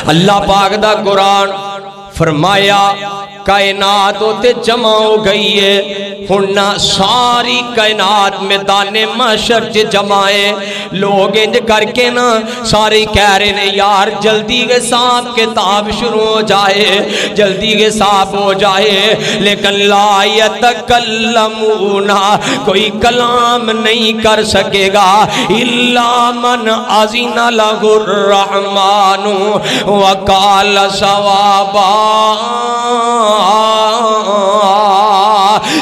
اللہ پاک دا قرآن فرمایا کائنات ہوتے جمع ہو گئی ہے ہننا ساری کائنات میدان محشر چ جمائے لوگ انج کر کے نا سارے کہہ رہے ہیں یار جلدی کے ساتھ کتاب شروع ہو جائے جلدی کے ساتھ ہو جائے لیکن لا یتکلمون کوئی کلام نہیں کر سکے گا الا من اذن لہ الرحمن وقال صوابا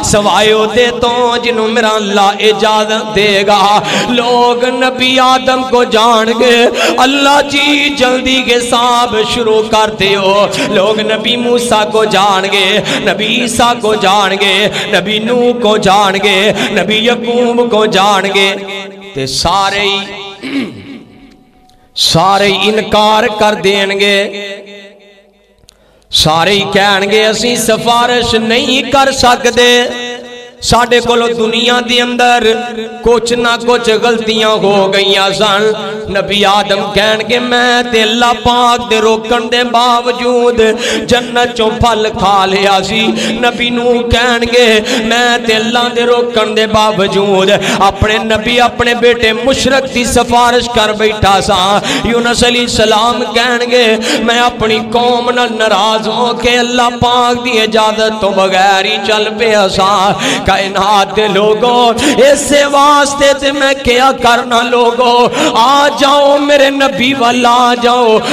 سوائے ہوتے تو جنہوں میرا اللہ اجازت دے گا لوگ نبی آدم کو جان گے اللہ جی جلدی کے ساتھ شروع کرتے ہو لوگ نبی موسیٰ کو جان گے نبی عیسیٰ کو جان گے نبی نوح کو جان گے نبی یعقوب کو جان گے تے سارے انکار کر دیں گے سارے ہی کہن گے اسی سفارش نہیں کر سکتے ساڑھے کولو دنیا دی اندر کچھ نہ کچھ غلطیاں ہو گئیاں سن نبی آدم کہن گے میں تے اللہ پاک دے روکن دے باوجود جنت چوں پھل کھا لیا سی نبی نوح کہن گے میں تے اللہ دے روکن دے باوجود اپنے نبی اپنے بیٹے مشرک دی سفارش کر بیٹھا سا یونس علیہ السلام کہن گے میں اپنی قوم نہ ناراض ہو کے اللہ پاک دی اجازت تو بغیر ہی چل پہ سا کائنات دے لوگوں اسے واسطے تے میں کیا کرنا لوگوں آ جاؤ میرے نبی والا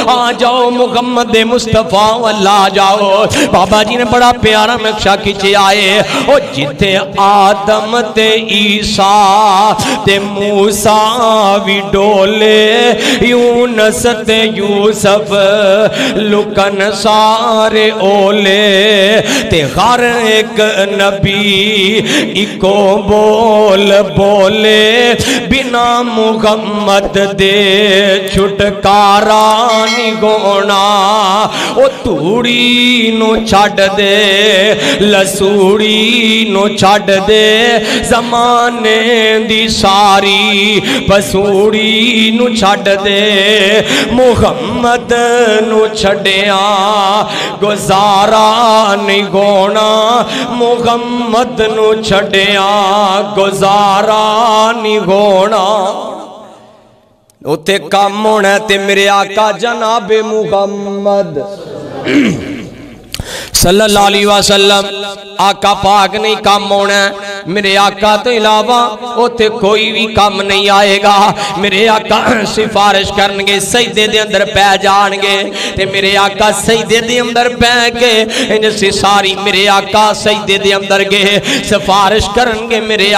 آ جاؤ محمد مصطفیٰ والا آ جاؤ بابا جی نے بڑا پیارا نقشہ کھینچے آئے او جتے آدم تے عیسیٰ تے موسیٰ وی ڈولے یونس تے یوسف لکن سارے اولے تے ہر ایک نبی ایکو بول بولے بنا محمد دے چھٹکارا نہیں ہونا او توڑی نو چھڑ دے لسوڑی نو چھڑ دے زمانے دی ساری پسوڑی نو چھڑ دے محمد نو چھڑیا گزارا نہیں ہونا محمد نو چھڑیا گزارا نہیں ہونا اتے کام ہونا تے میرے آقا جناب محمد صلی اللہ علیہ وسلم آقا پاک نہیں کام ہونا میرے آقا تو علاوہ اوتے کوئی بھی کام نہیں آئے گا میرے آقا سفارش کرنگے سجدے دے اندر پہ جانگے تے میرے آقا سجدے دے اندر پہ گے انج سے ساری میرے آقا سجدے دے اندر گے سفارش کرنگے میرے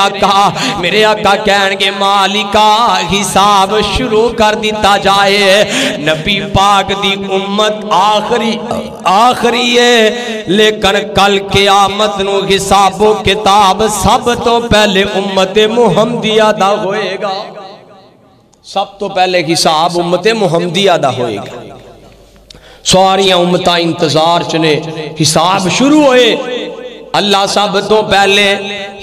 آقا کہنگے مالکا حساب شروع کر دیتا جائے نبی پاک دی امت آخری ہے لیکن کل قیامت نو حساب و کتاب سب تو پہلے امت محمدیہ دا ہوئے گا سب تو پہلے حساب امت محمدیہ دا ہوئے گا سواریاں امتہ انتظار چنے حساب شروع ہوئے اللہ سب تو پہلے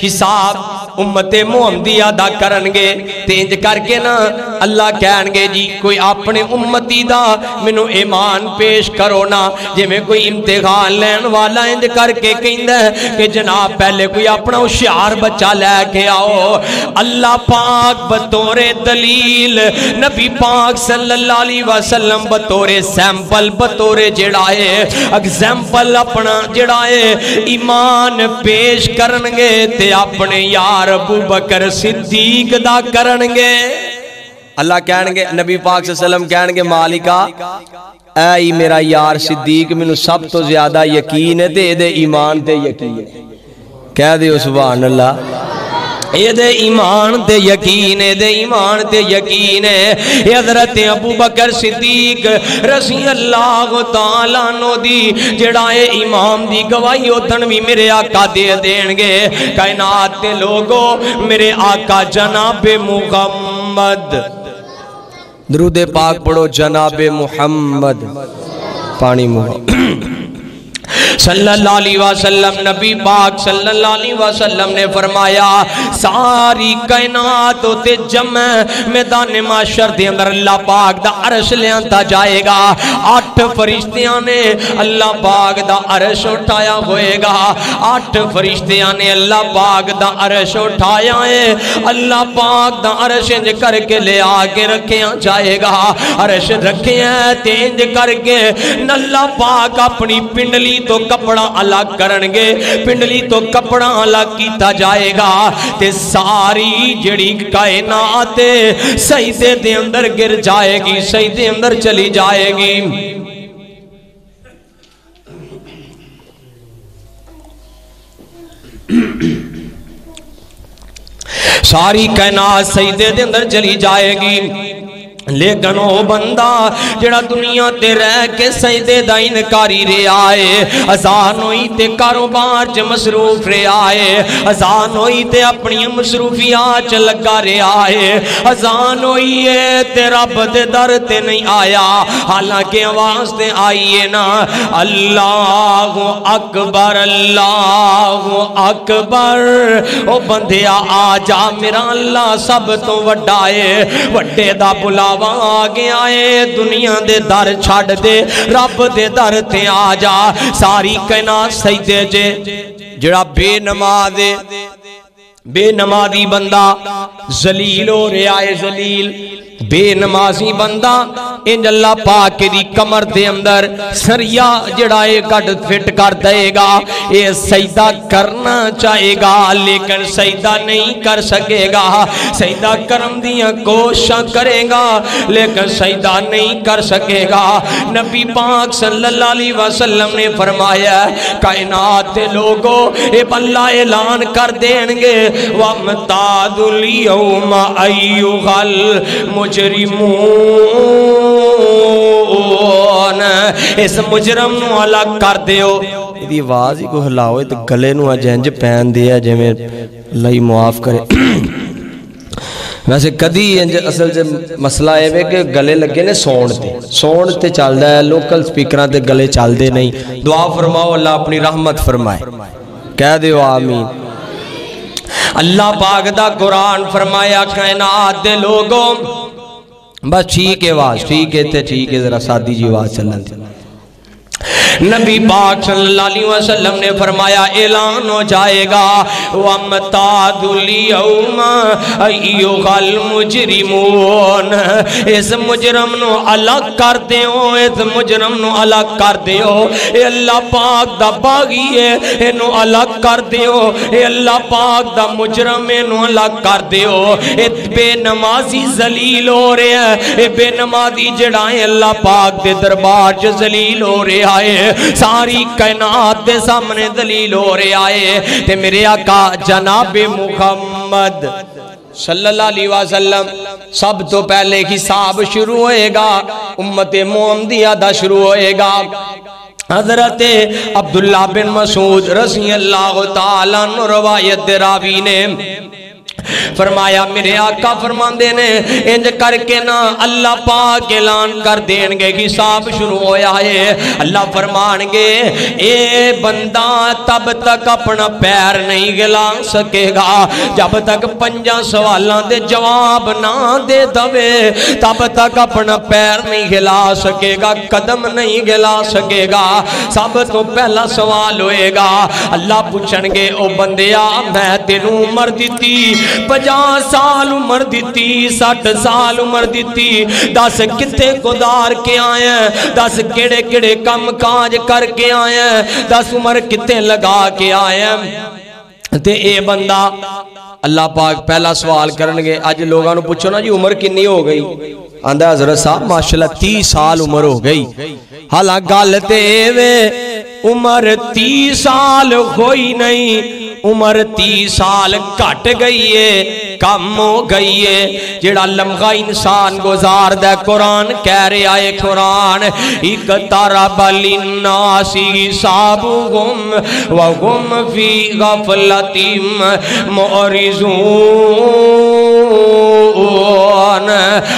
حساب امت محمدیہ دا کرنگے تینج کر کے نا اللہ کہنگے جی کوئی اپنے امتی دا منو ایمان پیش کرو نا جی میں کوئی امتحان لین والا انج کر کے کہندہ ہے کہ جناب پہلے کوئی اپنا ہوشیار بچہ لے کے آؤ اللہ پاک بطور دلیل نبی پاک صلی اللہ علیہ وسلم بطور سیمپل بطور جڑائے ایگزامپل اپنا جڑائے ایمان پیش کرنگے تے اپنے یار ابو بکر صدیق دا کرنگے اللہ کہنگے نبی پاک صلی اللہ علیہ وسلم کہنگے مالکہ اے میرا یار صدیق منو سب تو زیادہ یقین ہے دے دے ایمان تے یقین ہے کہہ دے سبحان اللہ یہ دے ایمان تے یقین ہے دے ایمان تے یقین ہے حضرت ابو بکر صدیق رضی اللہ تعالیٰ نو دی جڑائے امام دی گواہی اتن بھی میرے آقا دے دینگے کائنات تے لوگوں میرے آقا جناب محمد درود پاک پڑھو جناب محمد پانی محمد صلی اللہ علیہ وسلم نبی پاک صلی اللہ علیہ وسلم نے فرمایا ساری کائنات تے جمع میدان معاشر دے اندر اللہ پاک دا عرش لیانتا جائے گا 8 فرشتیاں نے اللہ پاک دا عرش اٹھایا ہوئے گا 8 فرشتیاں نے اللہ پاک دا عرش اٹھایا ہے اللہ پاک دا عرش انج کر کے لے آگے رکھیا جائے گا عرش رکھے ہیں تینج کر کے اللہ پاک اپنی پنڈلی تو کپڑا الگ کرنگے پنڈلی تو کپڑا الگ کیتا جائے گا تے ساری جڑی کائنات سجدے دے اندر گر جائے گی سجدے اندر چلی جائے گی ساری کائنات سجدے دے اندر چلی جائے گی لیکن وہ بندہ جڑا دنیا تے رہ کے سجدے دا انکاری رہ آئے اذان ہوئی تے کاروبار چ مصروف رہ آئے اذان ہوئی تے اپنی مصروفیات چ لگا رہ آئے اذان ہوئی ہے تے رب دے در تے نہیں آیا حالانکہ آواز تے آئیے نا اللہ اکبر او بندیا آ جا میرا اللہ سب تو وڈائے وڈے دا بلا آگے آئے دنیا دے در چھاڑ دے رب دے در تے آ جا ساری کائنات سجدے جے جڑا بے نمازی بندہ ذلیل ہو رہا ہے ذلیل بے نمازی بندہ انج اللہ پاک دی کمر دے اندر سریا جڑائے گڑ فٹ کر دے گا یہ سجدہ کرنا چاہے گا لیکن سجدہ نہیں کر سکے گا سجدہ کرم دیاں کوشاں کرے گا لیکن سجدہ نہیں کر سکے گا نبی پاک صلی اللہ علیہ وسلم نے فرمایا کائنات دے لوگوں اے اللہ اعلان کر دیں گے وَمْتَادُ الْيَوْمَ أَيُّهَا الْمُجْرِمُونَ اس مجرم نو الگ کر دیو یہ آواز ہی کو ہلاؤ تو گلے نو اجنج پین دیا جے میں اللہ معاف کرے ویسے کدی اصل سے مسئلہ ہے کہ گلے لگے نے سون تے چل دا ہے لوکل سپیکران تے گلے چل دے نہیں دعا فرماؤ اللہ اپنی رحمت فرمائے کہہ دیو آمین اللہ پاک دا قرآن فرمایا کائنات دے لوگوں بس ٹھیک ہے آواز ٹھیک ہے تے ٹھیک ہے ذرا سادی جی آواز چلن تھی نبی پاک صلی اللہ علیہ وسلم نے فرمایا اعلان ہو جائے گا وَمْتَادُ الْيَوْمَ أَيُّهَا الْمُجْرِمُونَ اس مجرم نو الگ کر دیو اس مجرم نو الگ کر دیو اے اللہ پاک دا باغی ہے انو الگ کر دیو اے اللہ پاک دا مجرم انو الگ کر دیو اے بے نمازی ذلیل ہو رہے ہیں اے بے نمازی جڑائیں اللہ پاک دے دربار جو ذلیل ہو رہے آئے ساری کائنات دے سامنے دلیل ہو رہے آئے تے میرے آقا جناب محمد صلی اللہ علیہ وسلم سب تو پہلے حساب شروع ہوئے گا امت محمدیہ دا شروع ہوئے گا حضرت عبداللہ بن مسعود رضی اللہ تعالیٰ عنہ روایت راوی نے فرمایا میرے آقا فرماندے نے انج کر کے نا اللہ پاک اعلان کر دیں گے حساب شروع ہویا ہے اللہ فرمان گے اے بندہ تب تک اپنا پیر نہیں گلا سکے گا جب تک 5 سوالاں دے جواب نہ دے دوے تب تک اپنا پیر نہیں گلا سکے گا قدم نہیں گلا سکے گا سب تو پہلا سوال ہوئے گا اللہ پوچھن گے او بندیا میں تینوں عمر دیتی 50 سال عمر دیتی 60 سال عمر دیتی 10 کتے گزار کے آئے ہیں 10 کیڑے کیڑے کم کاج کر کے آئے ہیں 10 عمر کتے لگا کے آئے ہیں تے اے بندہ اللہ پاک پہلا سوال کرنگے آج لوگاں نو پوچھو نا جی عمر کنی ہو گئی آندہ حضرت صاحب ماشاءاللہ 30 سال عمر ہو گئی حالا گالتے وے عمر 30 سال ہوئی نہیں عمر 30 سال گھٹ گئی ہے کم ہو گئی ہے جڑا لمحہ انسان گزار دے قرآن کہہ رہا ہے قرآن اقترب للناس حسابهم وهم فی غفلۃ معرضون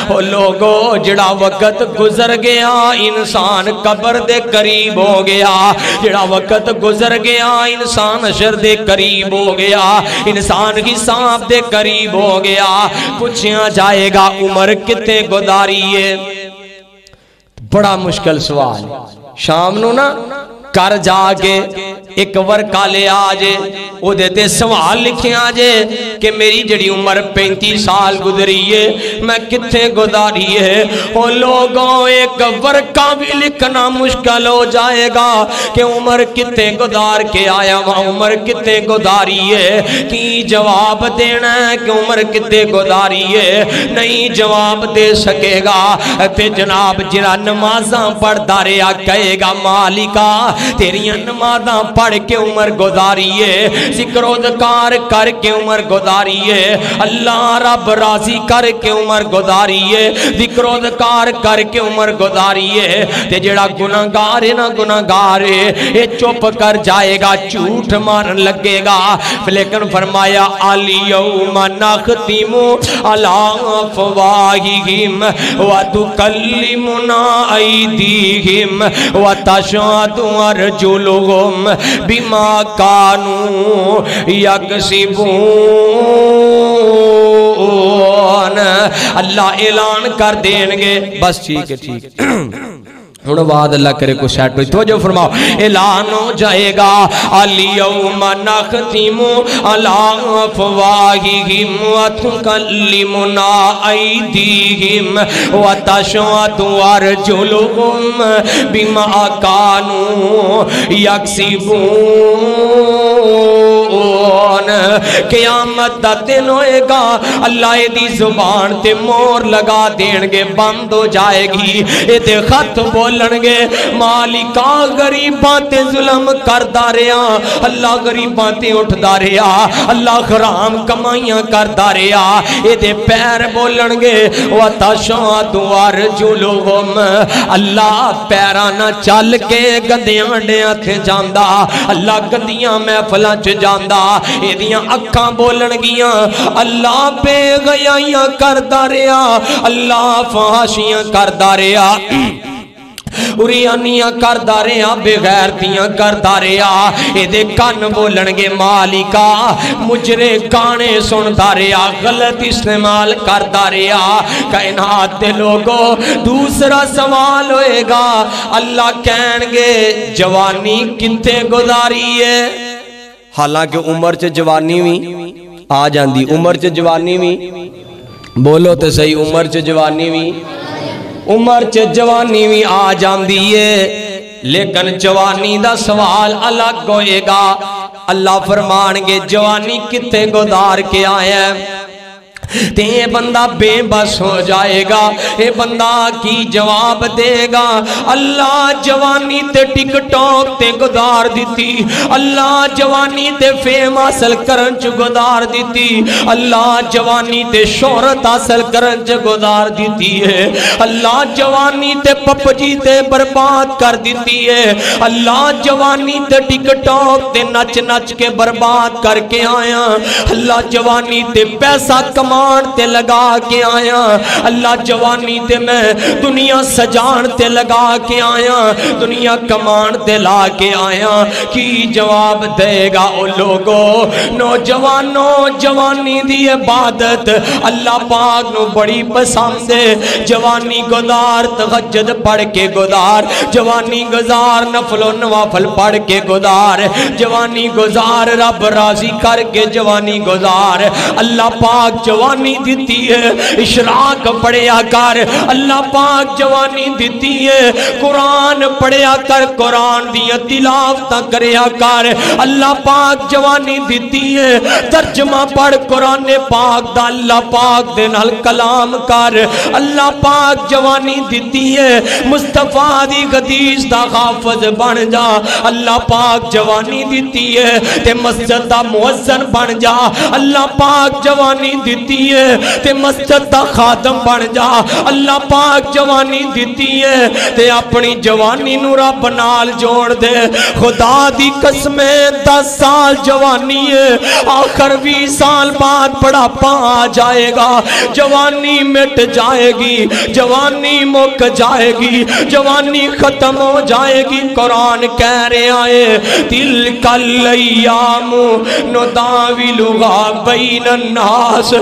او لوگو جڑا وقت گزر گیا انسان قبر دے قریب ہو گیا جڑا وقت گزر گیا انسان حشر دے قریب ہو گیا انسان حساب دے قریب ہو گیا پوچھا جائے گا عمر کتے گزاری ہے بڑا مشکل سوال شام نو نا کر جا کے ایک ورکا لے آجے او دیتے سوال لکھیں آجے کہ میری جڑی عمر 35 سال گزری ہے میں کتنے گزاری ہے او لوگوں ایک ورکا بھی لکھنا مشکل ہو جائے گا کہ عمر کتنے گزار کے آیا وہاں عمر کتنے گزاری ہے کی جواب دینا ہے کہ عمر کتنے گزاری ہے نہیں جواب دے سکے گا تے جناب جرا نمازاں پڑھتا رہا کہے گا مالکا تیریاں نمازاں پڑھ کے عمر گزاری ہے ذکر و ذکار کر کے عمر گزاری ہے اللہ رب راضی کر کے عمر گزاری ہے ذکر و ذکار کر کے عمر گزاری ہے تے جڑا گناہگار ہے نا گناہگار ہے یہ چپ کر جائے گا جھوٹ مارن لگے گا لیکن فرمایا الیوم نختم علی افواہہم وتکلمنا ایدیہم وتشہد ارجلہم بما کانوا یکسبون اللہ اعلان کر دیں گے بس ٹھیک ہے ٹھیک ہن بعد اللہ کرے کو سیٹ ہوئی توجہ فرماؤ اعلان ہو جائے گا الیوم نختم علی افواہہم وتکلمنا ایدیہم وتشہد ارجلہم بما کانوا یکسبون قیامت دا دن ہوئے گا اللہ دی زبان تے مور لگا دین گے بند ہو جائے گی تے خط بولن گے مالکا غریباں تے ظلم کردا رہیا اللہ غریباں تے اٹھدا رہیا اللہ حرام کمائیاں کردا رہیا تے پیر بولن گے وتشہد ارجلہم اللہ پیراں نہ چل کے گدیاں ڈیاں تے جاندا اللہ گدیاں محفلاں چ جاندا ایدیاں اکھاں بولن گیاں اللہ بے غیائیاں کردا رہیا اللہ فحاشیاں کردا رہیا اریانیاں کردا رہیا بے غیرتیاں کردا رہیا ایدے کان بولن گے مالکا مجرے گانے سندا رہیا غلط استعمال کردا رہیا کائنات دے لوگو دوسرا سوال ہوئے گا اللہ کہن گے جوانی کتے گزاری ہے حالانکہ عمر چ جوانی بھی آ جاندی عمر چ جوانی بھی بولو تے صحیح عمر چ جوانی بھی عمر چ جوانی بھی آ جاندی ہے لیکن جوانی دا سوال الگ ہوئے گا اللہ فرمان گے جوانی کتے گزار کے آیا ہے تے یہ بندہ بے بس ہو جائے گا یہ بندہ کی جواب دے گا اللہ جوانی تے ٹک ٹاک تے گزار دیتی اللہ جوانی تے فیم حاصل کرن چ گزار دیتی اللہ جوانی تے شہرت حاصل کرن چ گزار دیتی ہے اللہ جوانی تے پپجی تے برباد کر دیتی ہے اللہ جوانی تے ٹک ٹاک تے نچ نچ کے برباد کر کے آیا اللہ جوانی تے پیسہ کما تے لگا کے آیا اللہ جوانی تے میں دنیا سجان تے لگا کے آیا دنیا کمان تے لا کے آیا کی جواب دے گا او لوگو نوجوانوں جوانی دی عبادت اللہ پاک نو بڑی پسند ہے جوانی گزار تہجد پڑھ کے گزار جوانی گزار نفل و نوافل پڑھ کے گزار جوانی گزار رب راضی کر کے جوانی گزار اللہ پاک جوانی جوانی دیتی ہے اشراق پڑھیا کر اللہ پاک جوانی دیتی ہے قرآن پڑھیا کر قرآن دیا تلاوت کریا کر اللہ پاک جوانی دیتی ہے ترجمہ پڑھ قرآن پاک دا اللہ پاک دے نال کلام کر اللہ پاک جوانی دیتی ہے مصطفیٰ دی حدیث دا حافظ بن جا اللہ پاک جوانی دیتی ہے تے مسجد دا مؤذن بن جا اللہ پاک جوانی دیتی ہے تے مسجد دا خادم بن جا اللہ پاک جوانی دیتی ہے تے اپنی جوانی نو رب نال جوڑ دے خدا دی قسم 10 سال جوانی ہے آخر 20 سال بعد بڑھاپا آ جائے گا جوانی مٹ جائے گی جوانی مک جائے گی جوانی ختم ہو جائے گی قرآن کہہ رہے آئے تلک الایام نداولها بین الناس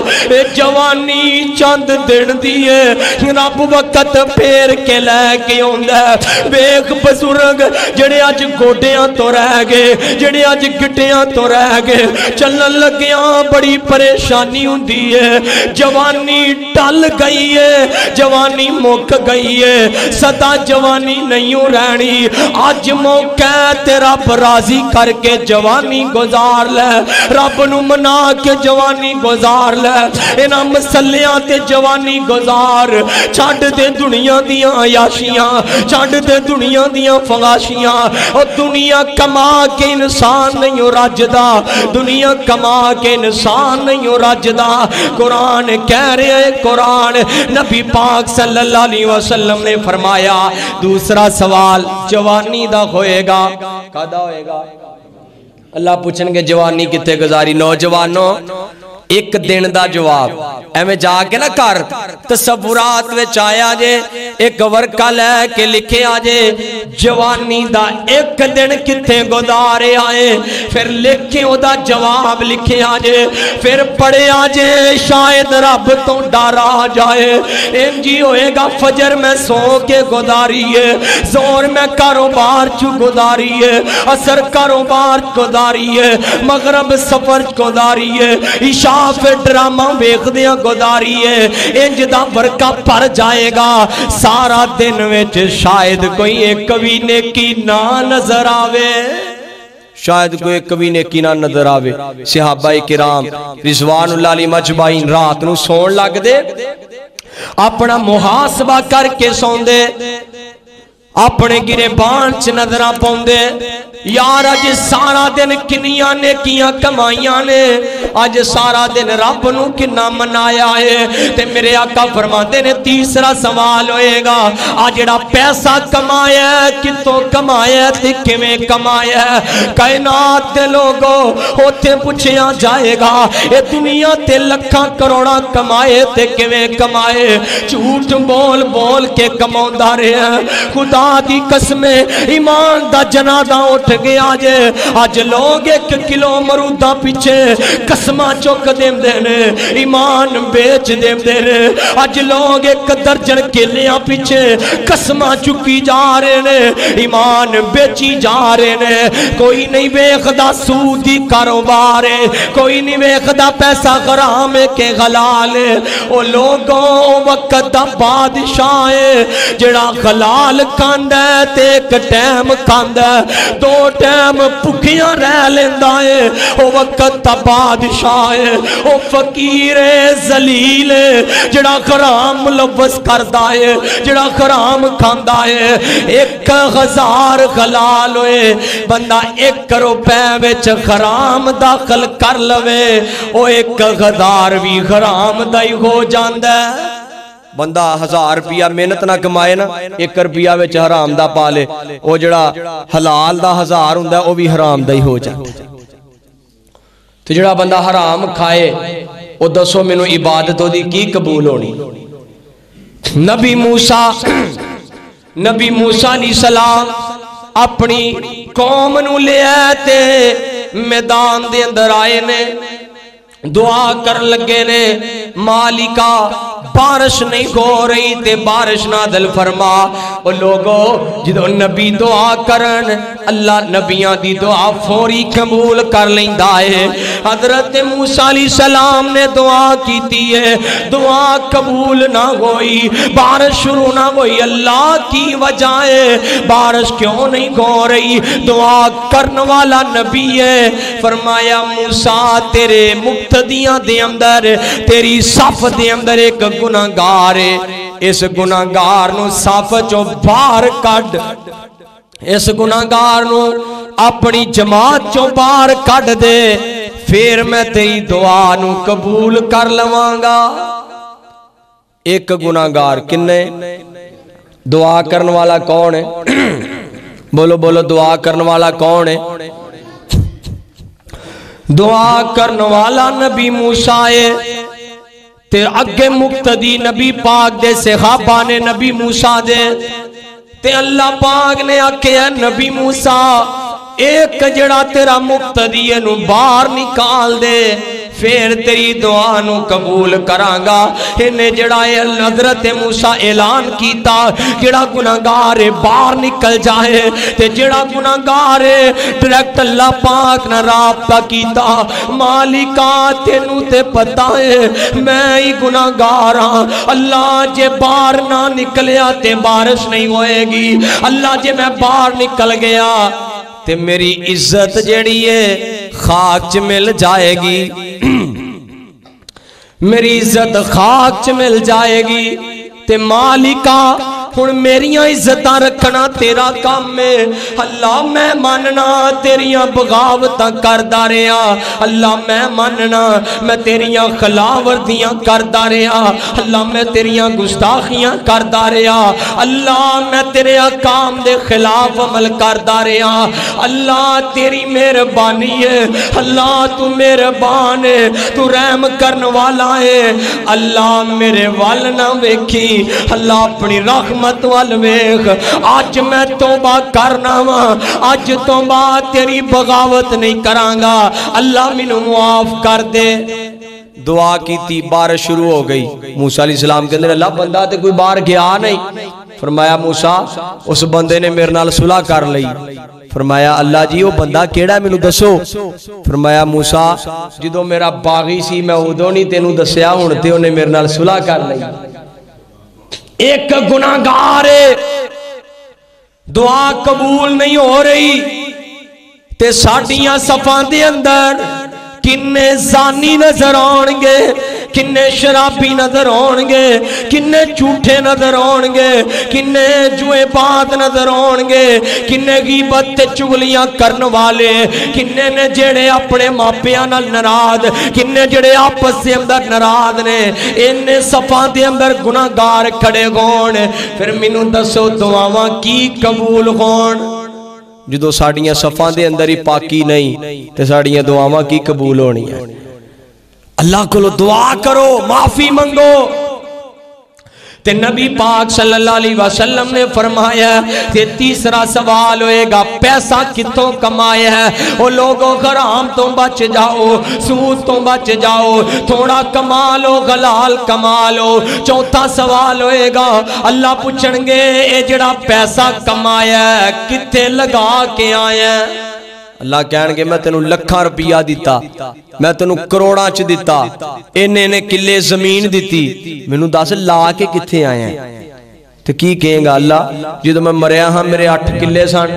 جوانی چند دن دیئے رب وقت پھیر کے لے کے ہوندہ ہے بیک بزرگ جڑے آج گوڑیاں تو رہ گئے جڑے آج گٹیاں تو رہ گئے چلن لگیاں بڑی پریشانی ہوندی ہے جوانی ٹل گئی ہے جوانی مک گئی ہے سدا جوانی نہیں رہنی آج موقع تیرا راضی کر کے جوانی گزار لے رب نو منا کے جوانی گزار لے انہاں مسلیاں تے جوانی گزار چھڑ دے دنیا دیاں عیاشیاں چھڑ دے دنیا دیاں فغاشیاں اور دنیا کما کے انسان نہیں رجدا دنیا کما کے انسان نہیں رجدا قرآن کہہ رہے ہیں قرآن نبی پاک صلی اللہ علیہ وسلم نے فرمایا دوسرا سوال جوانی دا ہوئے گا کدا ہوئے گا اللہ پوچھن گے جوانی کتے گزاری نوجوانوں ایک دن دا جواب ایمیں جا کے نہ کر تصورات وچ آیا جے ایک ورکا لے کے لکھے آجے جوانی دا ایک دن کتے گزارے آئے پھر لکھے او دا جواب لکھے آجے پھر پڑھے آجے شاید رب تو ڈارا جائے انجی ہوئے گا فجر میں سو کے گزاری ہے زور میں کاروبار چو گزاری ہے اثر کاروبار گزاری ہے مغرب سفر گزاری ہے عشاء پھر ڈرامہ ویکھ دیاں گزاری ہے انج دا ورکا پر جائے گا سارا دن وچ شاید کوئی ایک بھی نیکی نہ نظر آوے شاید کوئی ایک بھی نیکی نہ نظر آوے صحابہ کرام رضوان اللہ علیہ مجمعین رات نو سون لگ دے اپنا محاسبہ کر کے سون دے اپنے گرے بانچ نظرہ پوندے یار آج سارا دن کنیاں نے کیاں کمائیاں نے آج سارا دن رب نو کنا منایا ہے تے میرے آقا فرماتے نے تیسرا سوال ہوئے گا آج جڑا پیسہ کمایا ہے کتوں کمایا ہے تے کمیں کمایا ہے کائنات دے لوگوں ہوتے پوچھیا جائے گا اے دنیا تے لکھاں کروڑا کمائے تے کمیں کمائے جھوٹ بول بول کے کماؤں رہے ہیں خدا دی قسمیں ایمان دا جنادہ اٹھ گیا جے آج لوگ 1 کلو مرودہ پیچھے قسمہ چوک دیم دینے ایمان بیچ دیم دینے آج لوگ 1 درجن کلیاں پیچھے قسمہ چکی جا رہے نے ایمان بیچی جا رہے نے کوئی نہیں بیخدا سودی کاروبار ہے کوئی نہیں بیخدا پیسہ غرام کے غلال ہے او لوگوں وقت دا بادشاہ ہے جڑا غلال کھاندا ہے تے ایک ٹائم کھاندا ہے 2 ٹائم بھکیاں رہ لیندا ہے او وقت دا بادشاہ ہے او فقیر ذلیل ہے جڑا حرام ملوث کردا ہے جڑا حرام کھاندا ہے 1000 حلال ہوئے بندہ 1 روپے وچ حرام داخل کر لوے او 1000 بھی حرام دا ہی ہو جاندا ہے بندہ 1000 روپیہ محنت نہ کمائے نا 1 روپیہ وچ حرام دا پالے او جڑا حلال دا 1000 ہوندا او بھی حرام دا ہی ہو جاندا تے جڑا بندہ حرام کھائے او دسو مینوں عبادت دی کی قبول ہونی نبی موسیٰ علیہ السلام اپنی قوم نو لے آتے میدان دے اندر آئے نے دعا کر لگے نے مالکا بارش نہیں ہو رہی تے بارش نازل فرما۔ او لوگو جدو نبی دعا کرن اللہ نبیاں دی دعا فوری قبول کر لیندا ہے۔ حضرت موسیٰ علیہ السلام نے دعا کیتی ہے، دعا قبول نہ ہوئی، بارش شروع نہ ہوئی۔ اللہ کی وجہ ہے بارش کیوں نہیں ہو رہی؟ دعا کرنے والا نبی ہے۔ فرمایا موسیٰ تیرے مقتدیاں دے اندر، تیری صف دے اندر ایک گناہگار ہے، اس گناہگار نو صف چو باہر کڈ، اس گناہگار نو اپنی جماعت چو باہر کڈ دے، پھر میں تیری دعا نو قبول کر لواں گا۔ ایک گناہگار کنے؟ دعا کرنے والا کون ہے؟ بولو بولو دعا کرنے والا کون ہے؟ دعا کرنے والا نبی موسیٰ ہے تے اگے مقتدی نبی پاک دے صحابہ نے نبی موسیٰ دے تے اللہ پاک نے آکے نبی موسیٰ ایک جڑا تیرا مقتدی ہے نو باہر نکال دے، پھر تیری دعا نو قبول کرانگا۔ انہیں جڑا حضرت موسیٰ اعلان کیتا جڑا گناہگار باہر نکل جائے تے جڑا گناہگار ڈائریکٹ اللہ پاک نہ رابطہ کیتا، مالکا تینوں تے پتہ ہے میں ہی گناہگار ہاں، اللہ جے باہر نہ نکلیا تے بارش نہیں ہوئے گی، اللہ جے میں باہر نکل گیا تے میری عزت جڑی ہے خاک چ مل جائے گی، میری عزت خاک چ مل جائے گی تے مالکا ہن میریاں عزتاں رکھنا تیرا کام ہے۔ اللہ میں ماننا تیریاں بغاوتاں کردا رہیا، اللہ میں ماننا میں تیریاں خلاورزیاں کردا رہیا، اللہ میں تیریاں گستاخیاں کردا رہیا، اللہ میں تیرے احکام دے خلاف عمل کردا رہیا، اللہ تیری مہربانی ہے، اللہ تو مہربان ہے، تو رحم کرنے والا ہے، اللہ میرے وال نہ ویکھی، اللہ اپنی رحمت وال ویکھ، آج میں توبہ کرنا وا، آج توبہ تیری بغاوت نہیں کرانگا، اللہ مینوں معاف کر دے۔ دعا کی تھی، بارش شروع ہو گئی۔ موسیٰ علیہ السلام کے اندر اللہ بندہ تے کوئی باہر گیا نہیں۔ فرمایا موسیٰ اس بندے نے میرے نال صلح کر لئی۔ فرمایا اللہ جی وہ بندہ کیڑا مینوں دسو؟ فرمایا موسیٰ جدو میرا باغی سی میں ادو نہیں تینوں دسیا، ہن تے اونے میرے نال صلح کر لئی۔ ایک گناہگار دعا قبول نہیں ہو رہی تے ساڈیاں صفاں دے اندر کنے زانی نظر آنگے، کنے شرابی نظر آنگے، کنے جھوٹے نظر آنگے، کنے جوئے بات نظر آنگے، کنے غیبت تے چغلیاں کرن والے، کنے نے جڑے اپنے ماپیاں نال ناراض، کنے جڑے آپس دے اندر ناراض نے، انہیں صفاں دے اندر گناہگار کھڑے گون، پھر مینوں دسو دعاواں کی قبول ہون؟ جدو ساڑیاں صفاں دے اندر ہی پاکی نہیں تے ساڑیاں دعاواں کی قبول ہونی ہے؟ اللہ کو دعا کرو، معافی منگو۔ تے نبی پاک صلی اللہ علیہ وسلم نے فرمایا کہ تیسرا سوال ہوئے گا پیسہ کتوں کمائے ہے؟ وہ لوگوں حرام تو بچ جاؤ، سود تو بچ جاؤ، تھوڑا کما لو، حلال کما لو۔ چوتھا سوال ہوئے گا اللہ پوچھن گے اے جڑا پیسہ کمایا ہے کتے لگا کے آیا ہے؟ اللہ کہن گے میں تینوں لکھاں روپیہ دیتا، میں تینوں کروڑاں چ دیتا، انہیں کلے زمین دیتی، مینوں دس لا کے کتھے آئے ہیں؟ تو کی کہیں گا اللہ جدو میں مریا ہاں میرے 8 کلے سن،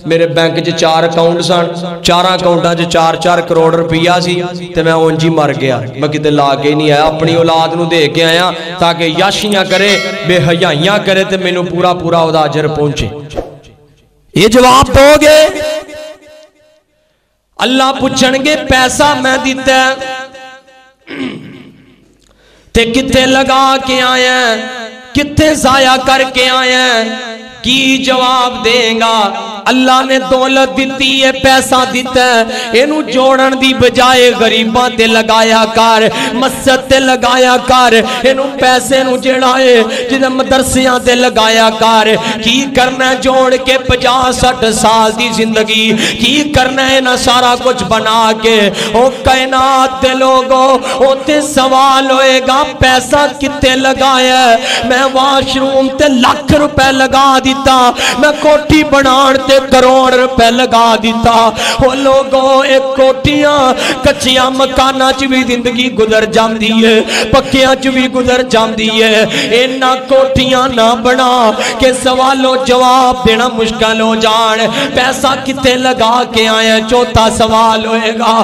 میرے بینک چ 4 اکاؤنٹ سن، 4 اکاؤنٹاں چ 4 کروڑ روپیہ سی، تے میں اونجی مر گیا، میں کتے لا کے نہیں آیا، اپنی اولاد نو دے کے آیا تاکہ یاشیاں کرے، بے حیائیاں کرے تے مینوں پورا پورا او دا اجر پہنچے۔ یہ جواب دو گے؟ اللہ پوچھن گے پیسہ میں دیتا ہے تے کتے لگا کے آئے ہیں، کتے ضائع کر کے آئے ہیں؟ کی جواب دیں گا؟ اللہ نے دولت دیتی ہے پیسہ دیتا ہے اینو جوڑن دی بجائے غریباں تے لگایا کر مسجد تے لگایا کر اینو پیسے نو جڑائے جدے مدرسیاں تے لگایا کر کی کرنا جوڑ کے 50-60 سال دی زندگی کی کرنا ہے نہ سارا کچھ بنا کے او کائنات دے لوگوں او تے سوال ہوئے گا پیسہ کتے لگایا ہے میں واش روم تے لاکھ روپے لگا دیتا میں کوٹھی بنان تے کروڑ روپے لگا دیتا وہ لوگوں ایک کوٹیاں کچیاں مکانہ چ بھی زندگی گزر جام دیئے پکیاں چ بھی گزر جام دیئے اینا کوٹیاں نہ بنا کہ سوال و جواب دینا مشکل ہو جان پیسہ کتے لگا کے آئے چوتھا سوال ہوئے گا